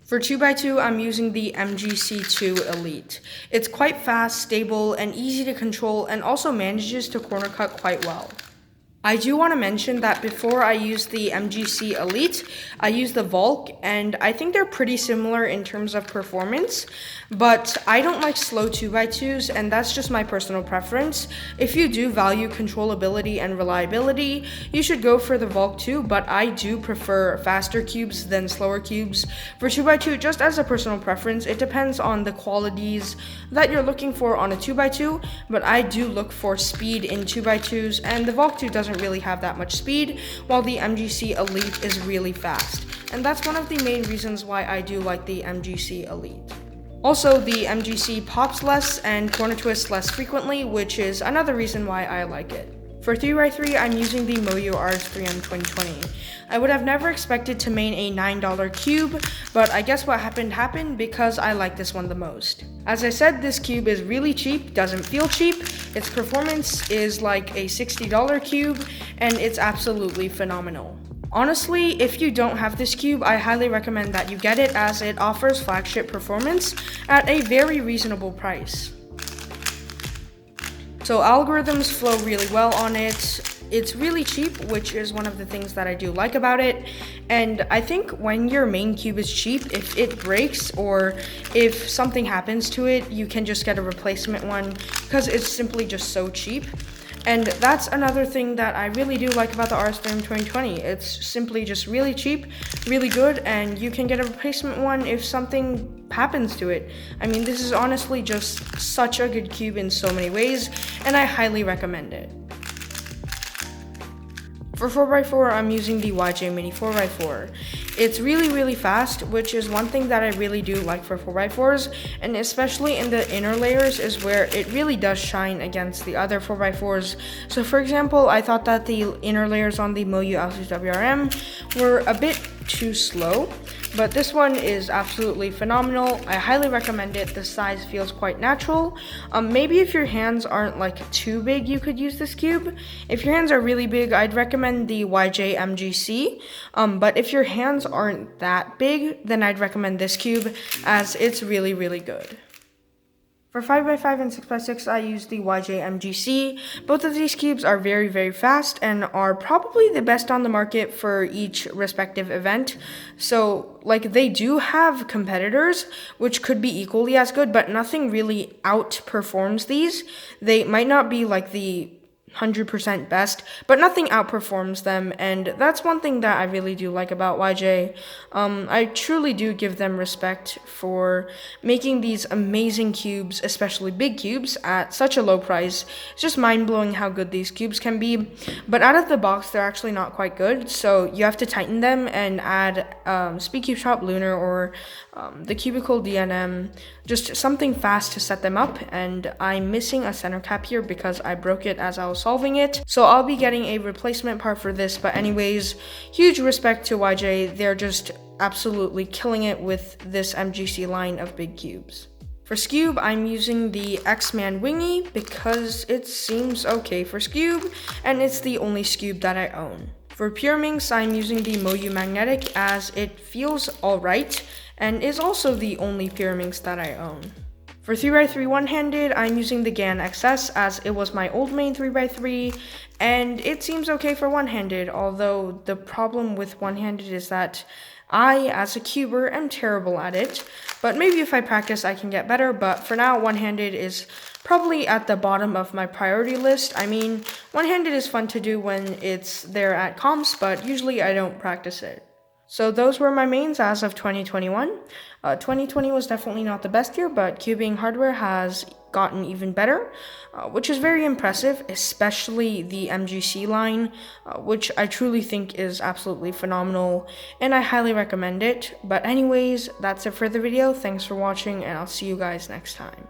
For 2x2, I'm using the MGC Elite. It's quite fast, stable, and easy to control, and also manages to corner cut quite well. I do want to mention that before I used the MGC Elite, I used the Volk, and I think they're pretty similar in terms of performance, but I don't like slow 2x2s, and that's just my personal preference. If you do value controllability and reliability, you should go for the Volk too, but I do prefer faster cubes than slower cubes. For 2x2, just as a personal preference, it depends on the qualities that you're looking for on a 2x2, but I do look for speed in 2x2s, and the Volk 2 doesn't really have that much speed, while the MGC Elite is really fast. And that's one of the main reasons why I do like the MGC Elite. Also, the MGC pops less and corner twists less frequently, which is another reason why I like it. For 3x3, I'm using the Moyo RS3M 2020. I would have never expected to main a $9 cube, but I guess what happened because I like this one the most. As I said, this cube is really cheap, doesn't feel cheap, its performance is like a $60 cube, and it's absolutely phenomenal. Honestly, if you don't have this cube, I highly recommend that you get it, as it offers flagship performance at a very reasonable price. So algorithms flow really well on it. It's really cheap, which is one of the things that I do like about it. And I think when your main cube is cheap, if it breaks or if something happens to it, you can just get a replacement one because it's simply just so cheap. And that's another thing that I really do like about the RS3M 2020. It's simply just really cheap, really good, and you can get a replacement one if something happens to it. I mean, this is honestly just such a good cube in so many ways, and I highly recommend it. For 4x4, I'm using the YJ Mini 4x4. It's really fast, which is one thing that I really do like for 4x4s, and especially in the inner layers is where it really does shine against the other 4x4s. So for example, I thought that the inner layers on the Moyo L6 WRM were a bit too slow, but this one is absolutely phenomenal. I highly recommend it. The size feels quite natural. Maybe if your hands aren't like too big, you could use this cube. If your hands are really big, I'd recommend the YJ MGC, but if your hands aren't that big, then I'd recommend this cube, as it's really good. For 5x5 and 6x6, I use the YJ MGC. Both of these cubes are very fast and are probably the best on the market for each respective event. So, like, they do have competitors which could be equally as good, but nothing really outperforms these. They might not be like the 100% best, but nothing outperforms them, and that's one thing that I really do like about YJ. I truly do give them respect for making these amazing cubes, especially big cubes, at such a low price. It's just mind-blowing how good these cubes can be, but out of the box, they're actually not quite good, so you have to tighten them and add Speedcube Shop Lunar or the Cubicle DNM, just something fast to set them up, and I'm missing a center cap here because I broke it as I was solving it, so I'll be getting a replacement part for this. But anyways, huge respect to YJ. They're just absolutely killing it with this MGC line of big cubes. For Skewb, I'm using the X-Man Wingy because it seems okay for Skewb, and it's the only Skewb that I own. For Pure Minx, I'm using the Moyo Magnetic, as it feels alright and is also the only Pure Minx that I own. For 3x3 one-handed, I'm using the GAN XS, as it was my old main 3x3, and it seems okay for one-handed, although the problem with one-handed is that I, as a cuber, am terrible at it, but maybe if I practice I can get better. But for now, one-handed is probably at the bottom of my priority list. I mean, one-handed is fun to do when it's there at comps, but usually I don't practice it. So those were my mains as of 2021. 2020 was definitely not the best year, but cubing hardware has gotten even better, which is very impressive, especially the MGC line, which I truly think is absolutely phenomenal, and I highly recommend it. But anyways, that's it for the video. Thanks for watching, and I'll see you guys next time.